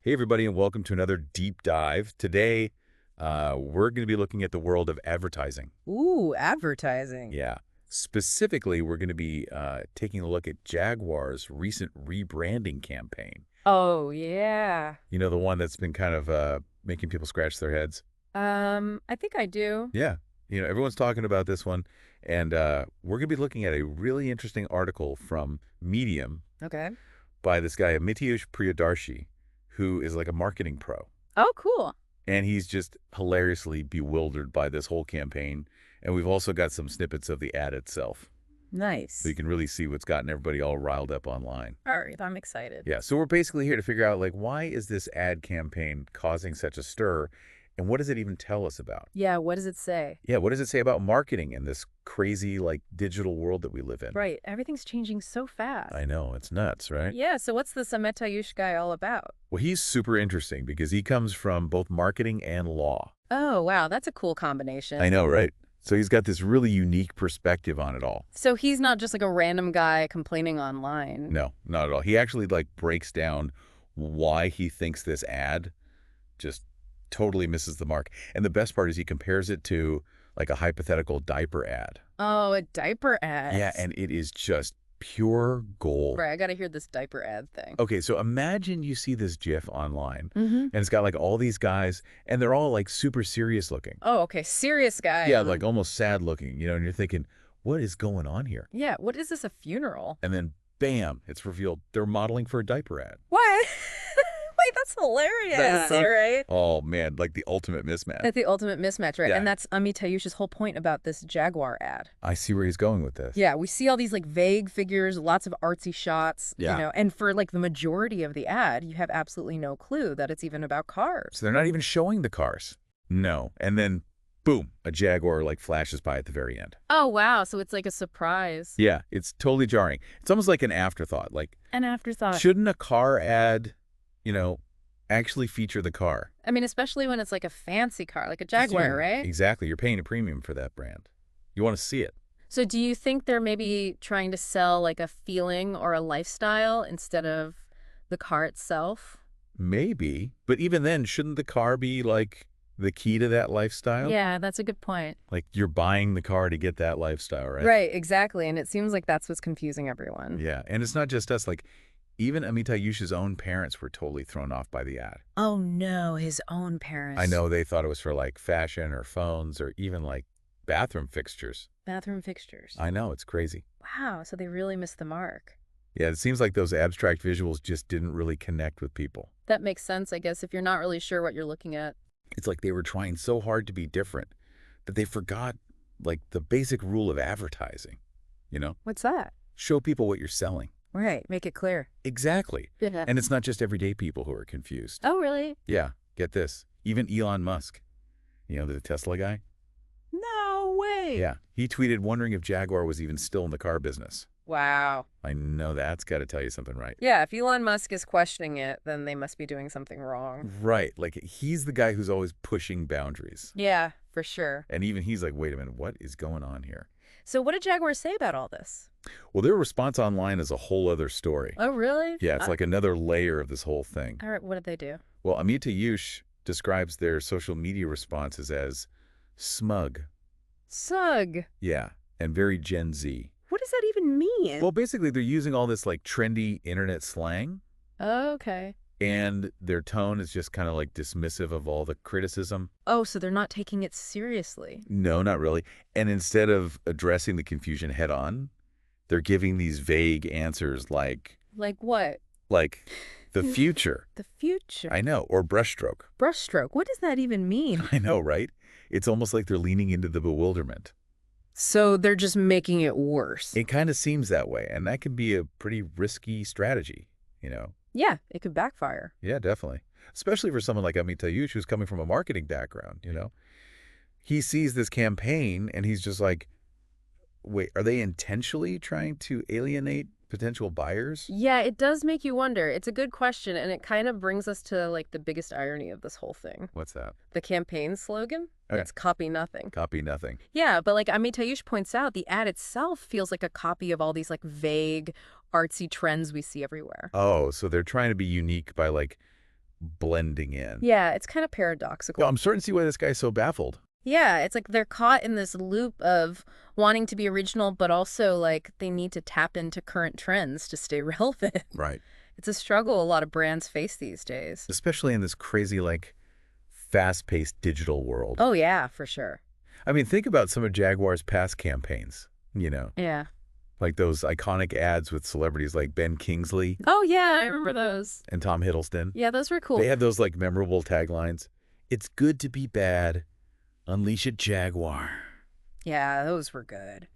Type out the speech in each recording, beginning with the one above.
Hey, everybody, and welcome to another deep dive. Today, we're going to be looking at the world of advertising. Ooh, advertising. Yeah. Specifically, we're going to be taking a look at Jaguar's recent rebranding campaign. Oh, yeah. You know, the one that's been kind of making people scratch their heads. I think I do. Yeah. You know, everyone's talking about this one, and we're going to be looking at a really interesting article from Medium Okay. by this guy, Amitayush Priyadarshi, who is like a marketing pro. Oh, cool. And he's just hilariously bewildered by this whole campaign. And we've also got some snippets of the ad itself. Nice. So you can really see what's gotten everybody all riled up online. All right, I'm excited. Yeah, so we're basically here to figure out, like, why is this ad campaign causing such a stir? And what does it even tell us about? Yeah, what does it say? Yeah, what does it say about marketing in this crazy, like, digital world that we live in? Right, everything's changing so fast. I know, it's nuts, right? Yeah, so what's this Amitayush guy all about? Well, he's super interesting because he comes from both marketing and law. Oh, wow, that's a cool combination. I know, right? So he's got this really unique perspective on it all. So he's not just like a random guy complaining online. No, not at all. He actually like breaks down why he thinks this ad just totally misses the mark. And the best part is he compares it to like a hypothetical diaper ad. Oh, a diaper ad. Yeah, and it is just pure gold. Right, I gotta hear this diaper ad thing. Okay, so imagine you see this GIF online, Mm-hmm. and it's got like all these guys, and they're all like super serious looking. Oh, okay, serious guy. Yeah, like almost sad looking, you know, and you're thinking, what is going on here? Yeah, what is this, a funeral? And then, bam, it's revealed they're modeling for a diaper ad. What? Wait, that's hilarious, right? Oh, man, like the ultimate mismatch. That's the ultimate mismatch, right? Yeah. And that's Amitayush's whole point about this Jaguar ad. I see where he's going with this. Yeah, we see all these like vague figures, lots of artsy shots, Yeah. you know, and for like the majority of the ad, you have absolutely no clue that it's even about cars. So they're not even showing the cars. No. And then, boom, a Jaguar like flashes by at the very end. Oh, wow. So it's like a surprise. Yeah, it's totally jarring. It's almost like an afterthought. Like, An afterthought. shouldn't a car ad, you know, actually feature the car? I mean, especially when it's like a fancy car, like a Jaguar, Yeah, right? Exactly. You're paying a premium for that brand. You want to see it. So do you think they're maybe trying to sell like a feeling or a lifestyle instead of the car itself? Maybe. But even then, shouldn't the car be like the key to that lifestyle? Yeah, that's a good point. Like you're buying the car to get that lifestyle, right? Right, exactly. And it seems like that's what's confusing everyone. Yeah. And it's not just us. Like even Amitayush's own parents were totally thrown off by the ad. Oh no, his own parents. I know they thought it was for like fashion or phones or even like bathroom fixtures. Bathroom fixtures. I know. It's crazy. Wow, so they really missed the mark. Yeah. It seems like those abstract visuals just didn't really connect with people. That makes sense, I guess, if you're not really sure what you're looking at. It's like they were trying so hard to be different that they forgot like the basic rule of advertising, you know? What's that? Show people what you're selling. Right, make it clear. Exactly. Yeah. And it's not just everyday people who are confused. Oh, really? Yeah, get this. Even Elon Musk, you know, the Tesla guy. No way. Yeah, he tweeted wondering if Jaguar was even still in the car business. Wow. I know that's got to tell you something, right? Yeah, if Elon Musk is questioning it, then they must be doing something wrong. Right, like he's the guy who's always pushing boundaries. Yeah, for sure. And even he's like, wait a minute, what is going on here? So what did Jaguar say about all this? Well, their response online is a whole other story. Oh, really? Yeah, it's like another layer of this whole thing. All right, what did they do? Well, Amitayush describes their social media responses as smug. Sug. Yeah, and very Gen Z. What does that even mean? Well, basically, they're using all this like trendy internet slang, Okay. and their tone is just kind of like dismissive of all the criticism. Oh, so they're not taking it seriously. No, not really. And instead of addressing the confusion head on, they're giving these vague answers like Like what? the future. The future. I know, or brushstroke. Brushstroke. What does that even mean? I know, right? It's almost like they're leaning into the bewilderment. So they're just making it worse. It kind of seems that way, and that can be a pretty risky strategy, you know? Yeah, it could backfire. Yeah, definitely. Especially for someone like Amitayush, who's coming from a marketing background, you know? He sees this campaign, and he's just like, wait, are they intentionally trying to alienate potential buyers? Yeah, it does make you wonder. It's a good question, and it kind of brings us to like the biggest irony of this whole thing. What's that? The campaign slogan? Okay. It's copy nothing. Copy nothing. Yeah, but like Amitayush points out, the ad itself feels like a copy of all these like vague, artsy trends we see everywhere. Oh, so they're trying to be unique by like blending in. Yeah, it's kind of Yo, paradoxical. I'm starting to see why this guy's so baffled. Yeah, it's like they're caught in this loop of wanting to be original, but also like they need to tap into current trends to stay relevant. Right. It's a struggle a lot of brands face these days. Especially in this crazy, like, fast-paced digital world. Oh, yeah, for sure. I mean, think about some of Jaguar's past campaigns, Yeah. like those iconic ads with celebrities like Ben Kingsley Oh, yeah, I remember those. and Tom Hiddleston. Yeah, those were cool. They had those, like, memorable taglines. It's good to be bad. Unleash a Jaguar. Yeah, those were good.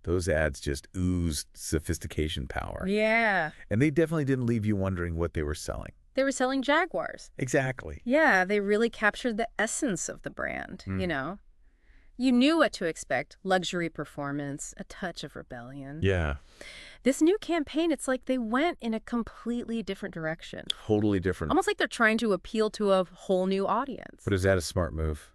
Those ads just oozed sophistication power. Yeah. And they definitely didn't leave you wondering what they were selling. They were selling Jaguars. Exactly. Yeah, they really captured the essence of the brand, You knew what to expect. Luxury performance, a touch of rebellion. Yeah. This new campaign, it's like they went in a completely different direction. Totally different. Almost like they're trying to appeal to a whole new audience. But is that a smart move?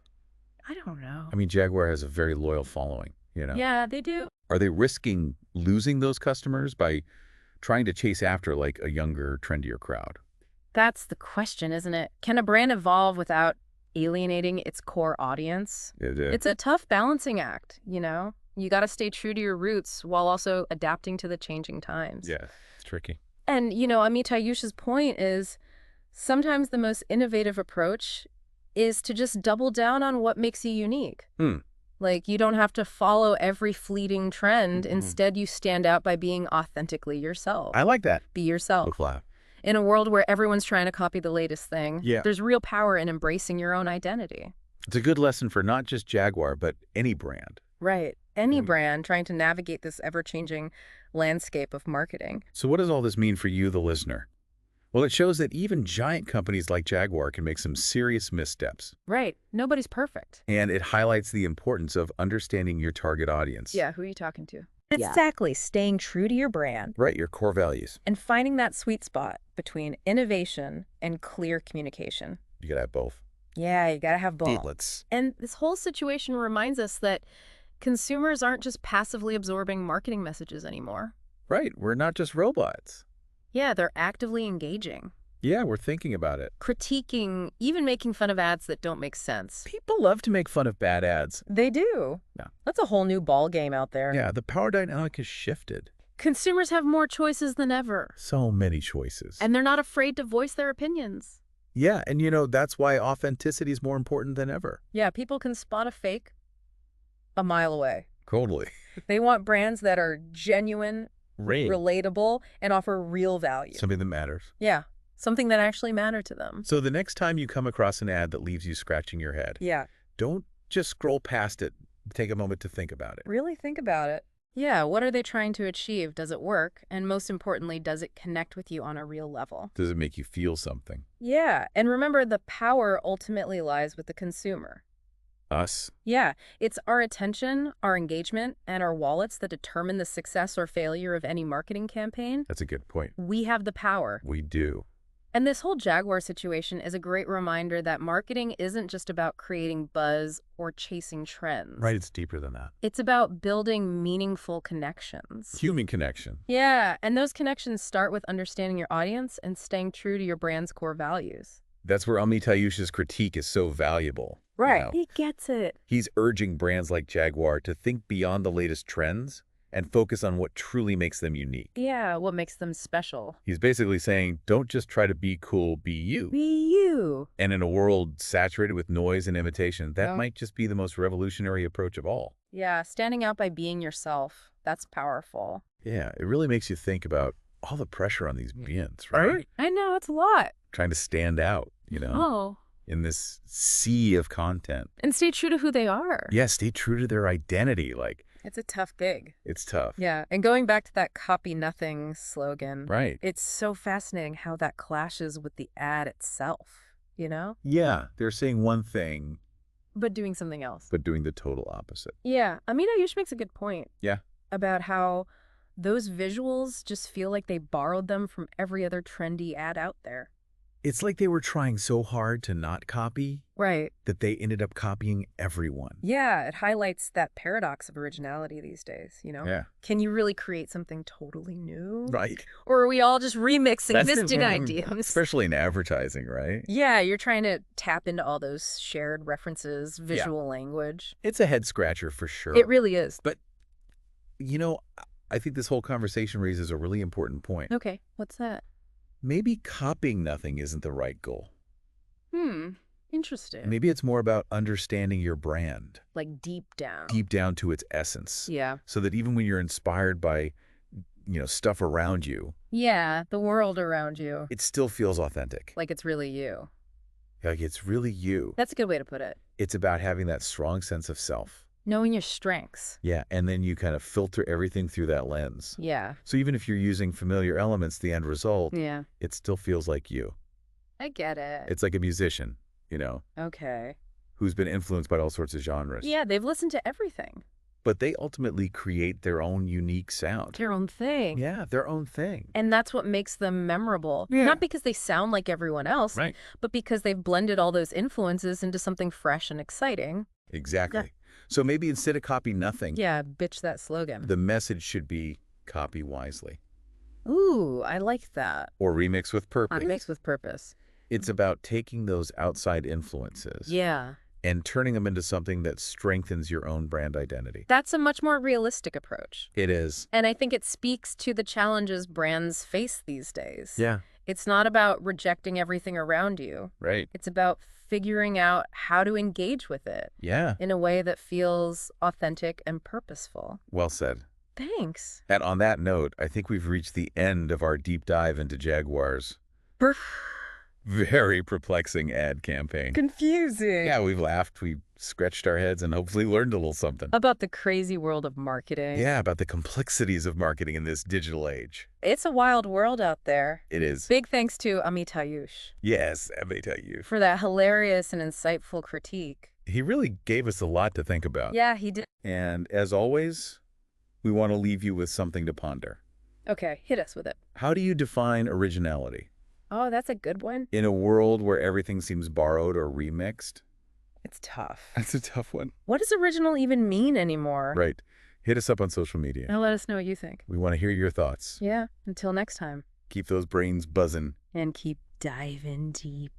I don't know. I mean, Jaguar has a very loyal following, Yeah, they do. Are they risking losing those customers by trying to chase after, like, a younger, trendier crowd? That's the question, isn't it? Can a brand evolve without alienating its core audience? It's a tough balancing act, You got to stay true to your roots while also adapting to the changing times. Yeah, it's tricky. And, Amit Ayush's point is sometimes the most innovative approach is to just double down on what makes you unique. Like, you don't have to follow every fleeting trend. Instead, you stand out by being authentically yourself. I like that. Be yourself. Look laugh. In a world where everyone's trying to copy the latest thing, Yeah. there's real power in embracing your own identity. It's a good lesson for not just Jaguar, but any brand. Right. Any brand trying to navigate this ever-changing landscape of marketing. So what does all this mean for you, the listener? Well, it shows that even giant companies like Jaguar can make some serious missteps. Right. Nobody's perfect. And it highlights the importance of understanding your target audience. Yeah, who are you talking to? Exactly. Staying true to your brand. Right, your core values. And finding that sweet spot between innovation and clear communication. You gotta have both. Yeah, you gotta have both. Let's. And this whole situation reminds us that consumers aren't just passively absorbing marketing messages anymore. Right, we're not just robots. Yeah, they're actively engaging, Yeah, we're thinking about it. critiquing, even making fun of ads that don't make sense. People love to make fun of bad ads. They do. Yeah. That's a whole new ball game out there. Yeah, the power dynamic has shifted. Consumers have more choices than ever, So many choices. and they're not afraid to voice their opinions. Yeah, and that's why authenticity is more important than ever. Yeah, people can spot a fake a mile away. Totally. They want brands that are genuine, relatable, and offer real value. Something that matters. Yeah, something that actually mattered to them. So the next time you come across an ad that leaves you scratching your head, Yeah. don't just scroll past it. Take a moment to think about it. Really think about it. Yeah, what are they trying to achieve? Does it work? And most importantly, does it connect with you on a real level? Does it make you feel something? Yeah, and remember, the power ultimately lies with the consumer. Us? Yeah, it's our attention, our engagement, and our wallets that determine the success or failure of any marketing campaign. That's a good point. We have the power. We do. And this whole Jaguar situation is a great reminder that marketing isn't just about creating buzz or chasing trends. Right, it's deeper than that. It's about building meaningful connections. Human connection. Yeah, and those connections start with understanding your audience and staying true to your brand's core values. That's where Amit Ayush's critique is so valuable. Right. He gets it. He's urging brands like Jaguar to think beyond the latest trends and focus on what truly makes them unique. Yeah, what makes them special. He's basically saying, don't just try to be cool, be you. Be you. And in a world saturated with noise and imitation, that Yeah. might just be the most revolutionary approach of all. Yeah, standing out by being yourself. That's powerful. Yeah, it really makes you think about all the pressure on these bins, right? I know, it's a lot. Trying to stand out, Oh. in this sea of content. And stay true to who they are. Yeah, stay true to their identity. Like, It's a tough gig. it's tough. Yeah, and going back to that copy nothing slogan, Right. it's so fascinating how that clashes with the ad itself, Yeah, they're saying one thing, But doing something else. but doing the total opposite. Yeah, Amina Ayush makes a good point. Yeah. About how those visuals just feel like they borrowed them from every other trendy ad out there. It's like they were trying so hard to not copy Right. that they ended up copying everyone. Yeah, it highlights that paradox of originality these days, Yeah. Can you really create something totally new? Right. Or are we all just remixing existing ideas? Especially in advertising, right? Yeah, you're trying to tap into all those shared references, visual language. It's a head scratcher for sure. It really is. But, I think this whole conversation raises a really important point. Okay, what's that? Maybe copying nothing isn't the right goal. Interesting. Maybe it's more about understanding your brand. Like deep down. Deep down to its essence. Yeah. So that even when you're inspired by, stuff around you, Yeah, the world around you. it still feels authentic. Like it's really you. Like it's really you. That's a good way to put it. It's about having that strong sense of self. Knowing your strengths. Yeah, and then you kind of filter everything through that lens. Yeah. So even if you're using familiar elements, the end result, Yeah. it still feels like you. I get it. It's like a musician, Okay. who's been influenced by all sorts of genres. Yeah, they've listened to everything. But they ultimately create their own unique sound. Their own thing. Yeah, their own thing. And that's what makes them memorable. Yeah. Not because they sound like everyone else, Right. but because they've blended all those influences into something fresh and exciting. Exactly. So maybe instead of copy nothing, Yeah, bitch that slogan. the message should be copy wisely Ooh, I like that. or remix with purpose. Mixed with purpose. It's about taking those outside influences Yeah. and turning them into something that strengthens your own brand identity. That's a much more realistic approach. It is. And I think it speaks to the challenges brands face these days. Yeah. It's not about rejecting everything around you. Right. It's about figuring out how to engage with it Yeah. in a way that feels authentic and purposeful. Well said. Thanks. And on that note, I think we've reached the end of our deep dive into Jaguar's very perplexing ad campaign. Confusing. Yeah, we've laughed, we scratched our heads, and hopefully learned a little something. About the crazy world of marketing. Yeah, about the complexities of marketing in this digital age. It's a wild world out there. It is. Big thanks to Amit Ayush Yes, I may tell you. for that hilarious and insightful critique. He really gave us a lot to think about. Yeah, he did. And as always, we want to leave you with something to ponder. Okay, hit us with it. How do you define originality? Oh, that's a good one. In a world where everything seems borrowed or remixed? It's tough. That's a tough one. What does original even mean anymore? Right. Hit us up on social media. Now let us know what you think. We want to hear your thoughts. Yeah, until next time. Keep those brains buzzing. And keep diving deep.